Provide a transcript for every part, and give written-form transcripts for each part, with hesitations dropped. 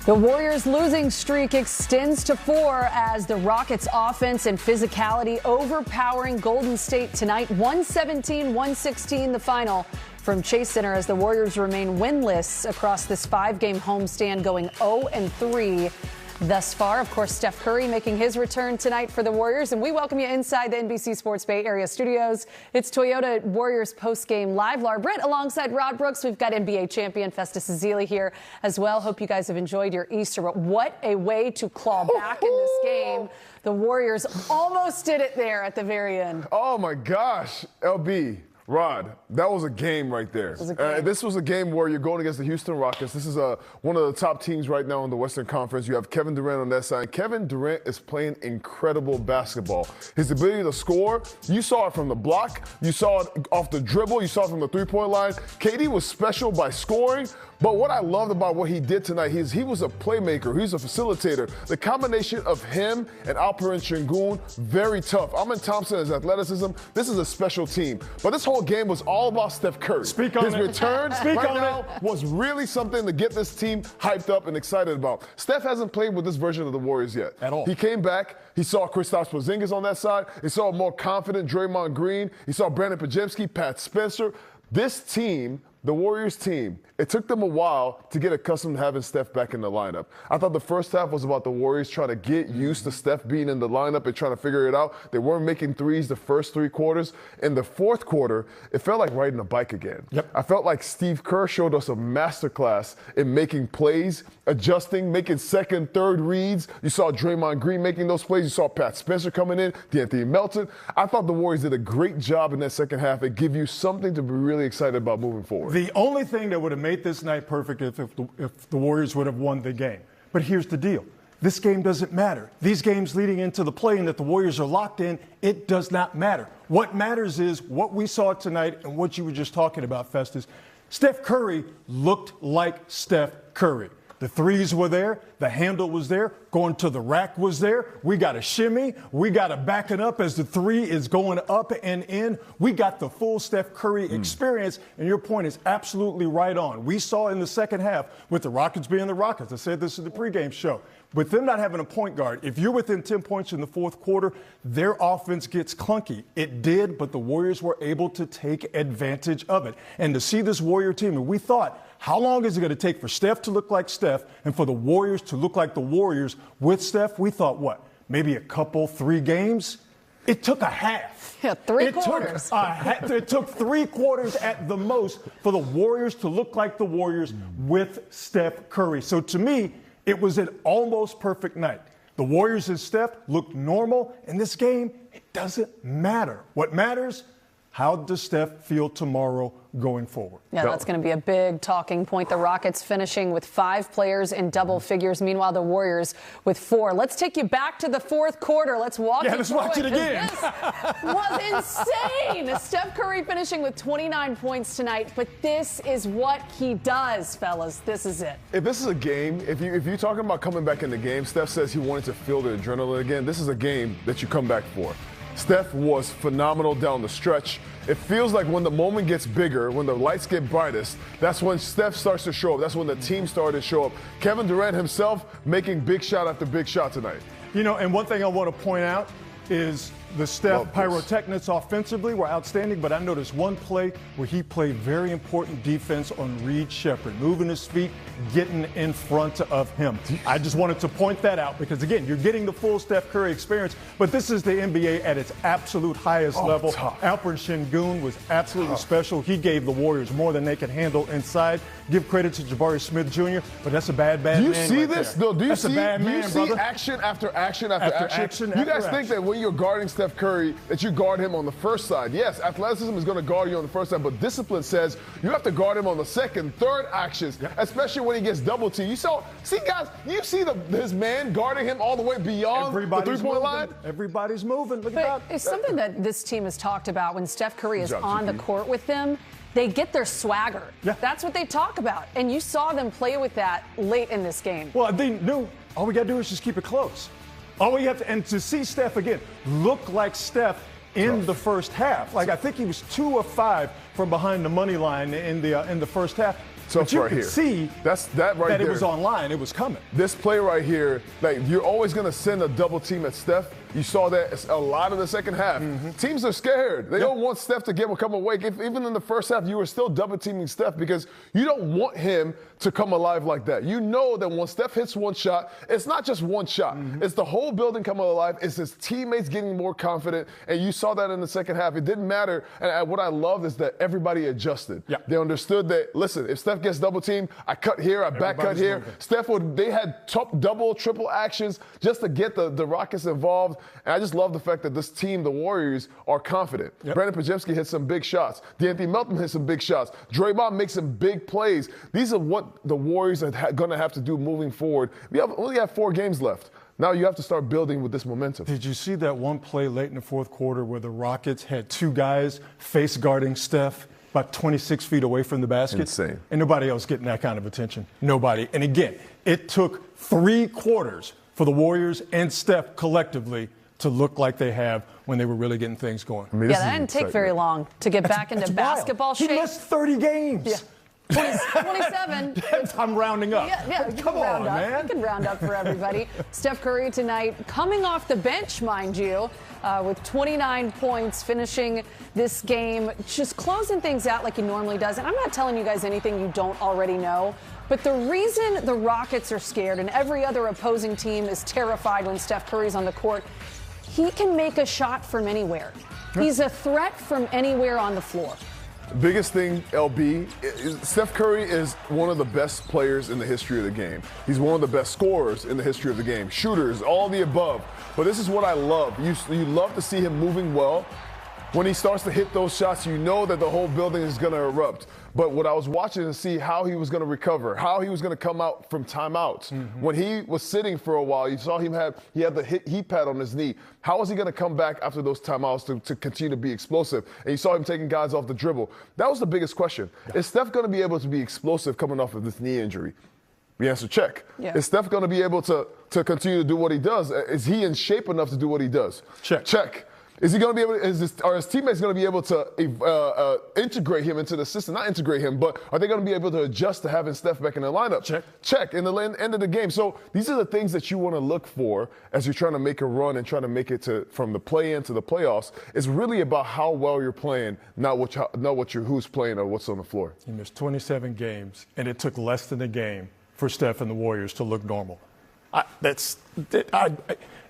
The Warriors' losing streak extends to 4 as the Rockets' offense and physicality overpowering Golden State tonight. 117-116 the final from Chase Center as the Warriors remain winless across this 5-game homestand, going 0-3 thus far. Of course, Steph Curry making his return tonight for the Warriors, and we welcome you inside the NBC Sports Bay Area studios. It's Toyota Warriors post-game live. Laura Britt alongside Rod Brooks. We've got NBA champion Festus Ezeli here as well. Hope you guys have enjoyed your Easter, but what a way to claw back in this game. The Warriors almost did it there at the very end. Oh my gosh, LB. Rod, that was a game right there. This was a game where you're going against the Houston Rockets. This is one of the top teams right now in the Western Conference. You have Kevin Durant on that side. Kevin Durant is playing incredible basketball. His ability to score, you saw it from the block, you saw it off the dribble, you saw it from the three-point line. KD was special by scoring, but what I loved about what he did tonight, he was a playmaker, he's a facilitator. The combination of him and Alperen Sengun, very tough. Amen Thompson, his athleticism, this is a special team. But this whole game was all about Steph Curry. Speak on His return now was really something to get this team hyped up and excited about. Steph hasn't played with this version of the Warriors yet. At all. He came back. He saw Kristaps Porzingis on that side. He saw a more confident Draymond Green. He saw Brandon Podziemski, Pat Spencer. This team, the Warriors team, it took them a while to get accustomed to having Steph back in the lineup. I thought the first half was about the Warriors trying to get used to Steph being in the lineup and trying to figure it out. They weren't making threes the first 3 quarters. In the fourth quarter, it felt like riding a bike again. Yep. I felt like Steve Kerr showed us a masterclass in making plays, adjusting, making second, third reads. You saw Draymond Green making those plays. You saw Pat Spencer coming in, DeAnthony Melton. I thought the Warriors did a great job in that second half. It give you something to be really excited about moving forward. The only thing that would have made this night perfect if the Warriors would have won the game. But here's the deal. This game doesn't matter. These games leading into the play-in that the Warriors are locked in, it does not matter. What matters is what we saw tonight and what you were just talking about, Festus. Steph Curry looked like Steph Curry. The threes were there. The handle was there. Going to the rack was there. We got a shimmy. We got a backing up as the three is going up and in. We got the full Steph Curry experience, and your point is absolutely right on. We saw in the second half with the Rockets being the Rockets. I said this in the pregame show. With them not having a point guard, if you're within 10 points in the fourth quarter, their offense gets clunky. It did, but the Warriors were able to take advantage of it. And to see this Warrior team, and we thought, how long is it going to take for Steph to look like Steph and for the Warriors to look like the Warriors with Steph? We thought, what, maybe a couple, 3 games? It took a half. Yeah, 3 quarters. It took 3 quarters at the most for the Warriors to look like the Warriors with Steph Curry. So to me, it was an almost perfect night. The Warriors and Steph looked normal. In this game, it doesn't matter. What matters, how does Steph feel tomorrow going forward? Yeah, that's going to be a big talking point. The Rockets finishing with 5 players in double figures. Meanwhile, the Warriors with 4. Let's take you back to the fourth quarter. Let's watch it again. This was insane. Steph Curry finishing with 29 points tonight. But this is what he does, fellas. This is it. If this is a game, if you're talking about coming back in the game, Steph says he wanted to feel the adrenaline again. This is a game that you come back for. Steph was phenomenal down the stretch. It feels like when the moment gets bigger, when the lights get brightest, that's when Steph starts to show up. That's when the team started to show up. Kevin Durant himself making big shot after big shot tonight. You know, and one thing I want to point out is the Steph pyrotechnics offensively were outstanding, but I noticed one play where he played very important defense on Reed Shepherd, moving his feet, getting in front of him. I just wanted to point that out because, again, you're getting the full Steph Curry experience, but this is the NBA at its absolute highest level. Alperen Sengun was absolutely special. He gave the Warriors more than they could handle inside. Give credit to Jabari Smith Jr., but that's a bad man. Do you see this? No, do you see brother. action after action after action? You guys think that when you're guarding Steph Curry, that you guard him on the first side. Yes, athleticism is going to guard you on the first side, but discipline says you have to guard him on the second, third actions, especially when he gets double teamed. You see his man guarding him all the way beyond the three-point line? Everybody's moving. Look but at that. It's something that this team has talked about when Steph Curry is on the court with them. They get their swagger. Yeah. That's what they talk about. And you saw them play with that late in this game. Well, they knew all we got to do is just keep it close. All we have to, and to see Steph again look like Steph in the first half. Like I think he was 2 of 5 from behind the money line in the first half. tough but you right could here. See that right there. It was online. It was coming. This play right here, like you're always going to send a double team at Steph. You saw that a lot in the second half. Teams are scared. They don't want Steph to come awake. Even in the first half, you were still double teaming Steph because you don't want him to come alive like that. You know that when Steph hits one shot, it's not just one shot. It's the whole building coming alive. It's his teammates getting more confident, and you saw that in the second half. It didn't matter. And what I loved is that everybody adjusted. Yeah. They understood that, listen, if Steph gets double teamed, I cut here, I back cut here. Moving. Steph they had double, triple actions just to get the Rockets involved. And I just love the fact that this team, the Warriors, are confident. Yep. Brandon Podziemski hit some big shots. D'Anthony Melton hit some big shots. Draymond makes some big plays. These are what the Warriors are going to have to do moving forward. We only have 4 games left. Now you have to start building with this momentum. Did you see that one play late in the fourth quarter where the Rockets had 2 guys face guarding Steph about 26 feet away from the basket? Insane. And nobody else getting that kind of attention. Nobody. And again, it took 3 quarters for the Warriors and Steph collectively to look like they have when they were really getting things going. I mean, that didn't take very long to get back into basketball shape. He missed 30 games. Yeah. 27. I'm rounding up. Yeah, you Come can round on, up. man. You can round up for everybody. Steph Curry tonight coming off the bench, mind you, with 29 points, finishing this game, just closing things out like he normally does. And I'm not telling you guys anything you don't already know, but the reason the Rockets are scared and every other opposing team is terrified when Steph Curry's on the court, he can make a shot from anywhere. He's a threat from anywhere on the floor. Biggest thing, LB, Steph Curry is one of the best players in the history of the game. He's one of the best scorers in the history of the game. Shooters, all the above. But this is what I love. You love to see him moving well. When he starts to hit those shots, you know that the whole building is going to erupt. But what I was watching to see how he was going to recover, how he was going to come out from timeouts. When he was sitting for a while, you saw he had the heat pad on his knee. How was he going to come back after those timeouts to continue to be explosive? And you saw him taking guys off the dribble. That was the biggest question. Is Steph going to be able to be explosive coming off of this knee injury? The answer, check. Yeah. Is Steph going to be able to continue to do what he does? Is he in shape enough to do what he does? Check. Check. Is he going to be able? Are his teammates going to be able to integrate him into the system? Not integrate him, but are they going to be able to adjust to having Steph back in the lineup? Check. Check. In the end of the game. So these are the things that you want to look for as you're trying to make a run and trying to make it from the play-in to the playoffs. It's really about how well you're playing, not who's playing or what's on the floor. He missed 27 games, and it took less than a game for Steph and the Warriors to look normal.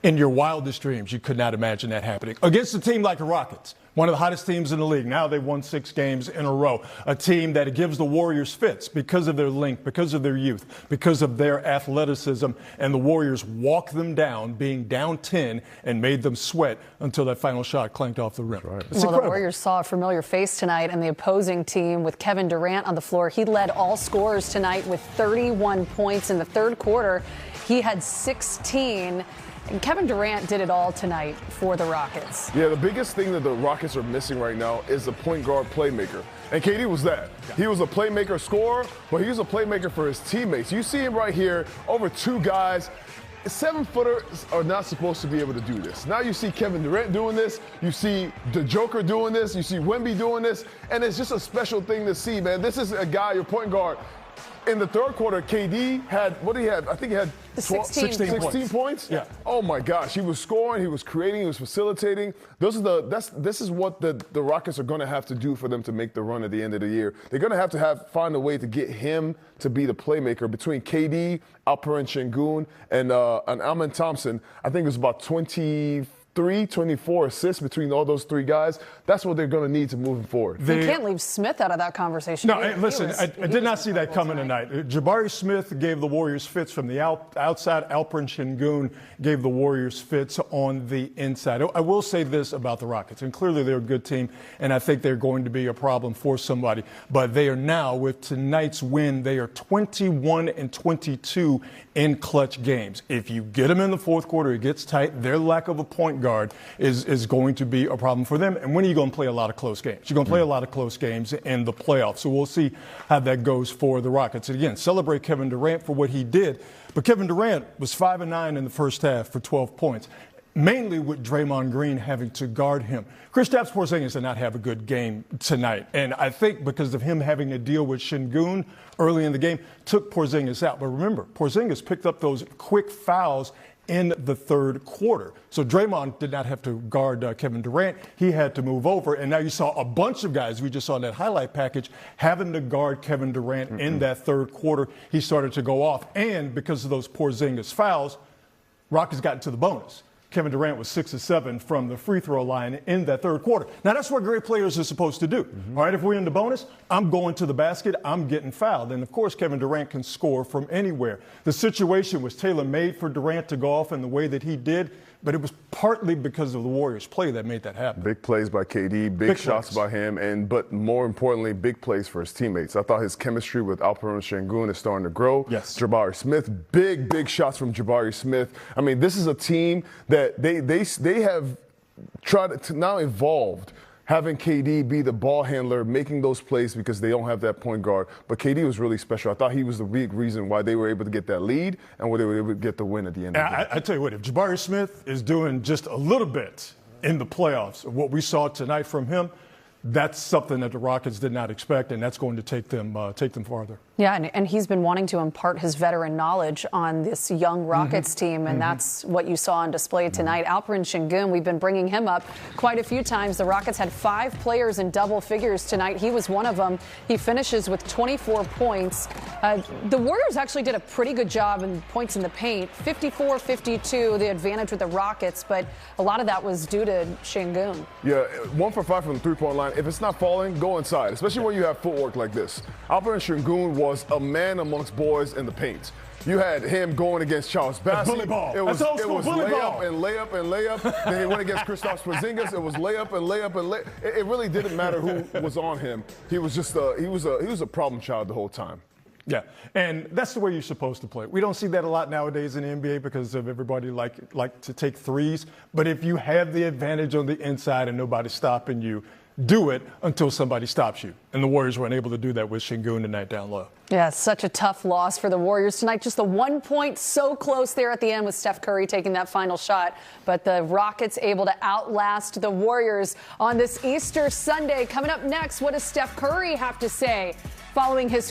In your wildest dreams, you could not imagine that happening against a team like the Rockets, one of the hottest teams in the league. Now they've won 6 games in a row. A team that gives the Warriors fits because of their length, because of their youth, because of their athleticism. And the Warriors walked them down, being down 10, and made them sweat until that final shot clanked off the rim. Right. Well, the Warriors saw a familiar face tonight, and the opposing team with Kevin Durant on the floor. He led all scorers tonight with 31 points in the third quarter. He had 16. And Kevin Durant did it all tonight for the Rockets. Yeah, the biggest thing that the Rockets are missing right now is a point guard playmaker. And KD was that. He was a playmaker scorer, but he was a playmaker for his teammates. You see him right here over 2 guys. 7-footers are not supposed to be able to do this. Now you see Kevin Durant doing this. You see the Joker doing this. You see Wemby doing this. And it's just a special thing to see, man. This is a guy, your point guard. In the third quarter, KD had, what did he have? I think he had 16 points. Yeah. Oh my gosh, he was scoring, he was creating, he was facilitating. This is what the Rockets are going to have to do for them to make the run at the end of the year. They're going to have find a way to get him to be the playmaker between KD, Alperen Şengün, and Amen Thompson. I think it was about 24 assists between all those 3 guys. That's what they're going to need to move forward. You can't leave Smith out of that conversation. No, listen, I did not see that coming tonight. Jabari Smith gave the Warriors fits from the outside. Alperen Şengün gave the Warriors fits on the inside. I will say this about the Rockets, and clearly they're a good team, and I think they're going to be a problem for somebody. But they are now, with tonight's win, they are 21-22 in clutch games. If you get them in the fourth quarter, it gets tight. Their lack of a point guard is going to be a problem for them. And when are you going to play a lot of close games? You're going to play a lot of close games in the playoffs. So we'll see how that goes for the Rockets. And again, celebrate Kevin Durant for what he did. But Kevin Durant was 5-9 in the first half for 12 points. mainly with Draymond Green having to guard him. Kristaps Porzingis did not have a good game tonight, and I think because of him having to deal with Şengün early in the game, took Porzingis out. But remember, Porzingis picked up those quick fouls in the third quarter. So Draymond did not have to guard Kevin Durant. He had to move over. And now you saw a bunch of guys we just saw in that highlight package having to guard Kevin Durant in that third quarter. He started to go off. And because of those Porzingis fouls, Rockets got into the bonus. Kevin Durant was 6 of 7 from the free throw line in that third quarter. Now, that's what great players are supposed to do. All right, if we're in the bonus, I'm going to the basket, I'm getting fouled. And, of course, Kevin Durant can score from anywhere. The situation was tailor-made for Durant to go off in the way that he did, but it was partly because of the Warriors' play that made that happen. Big plays by KD, big shots by him, but more importantly, big plays for his teammates. I thought his chemistry with Alperen Şengün is starting to grow. Yes. Jabari Smith, big shots from Jabari Smith. I mean, this is a team that they have tried to now evolved, having KD be the ball handler, making those plays because they don't have that point guard. But KD was really special. I thought he was the big reason why they were able to get that lead and why they were able to get the win at the end of the game. I tell you what, if Jabari Smith is doing just a little bit in the playoffs, what we saw tonight from him, that's something that the Rockets did not expect, and that's going to take them farther. Yeah, and he's been wanting to impart his veteran knowledge on this young Rockets team, and that's what you saw on display tonight. Alperen Şengün, we've been bringing him up quite a few times. The Rockets had 5 players in double figures tonight. He was one of them. He finishes with 24 points. The Warriors actually did a pretty good job in points in the paint, 54-52, the advantage with the Rockets, but a lot of that was due to Şengün. Yeah, 1 for 5 from the three-point line. If it's not falling, go inside, especially when you have footwork like this. Alperen Şengün was a man amongst boys in the paint. You had him going against Charles Bassey. Bully ball. It was layup and layup and layup. Then he went against Kristaps Porzingis. It was layup and layup and layup. It really didn't matter who was on him. He was just he was a problem child the whole time. Yeah, and that's the way you're supposed to play. We don't see that a lot nowadays in the NBA because of everybody like to take threes. But if you have the advantage on the inside and nobody's stopping you, do it until somebody stops you. And the Warriors weren't able to do that with Şengün tonight down low. Yeah, such a tough loss for the Warriors tonight. Just the 1 point so close there at the end with Steph Curry taking that final shot. But the Rockets able to outlast the Warriors on this Easter Sunday. Coming up next, what does Steph Curry have to say following his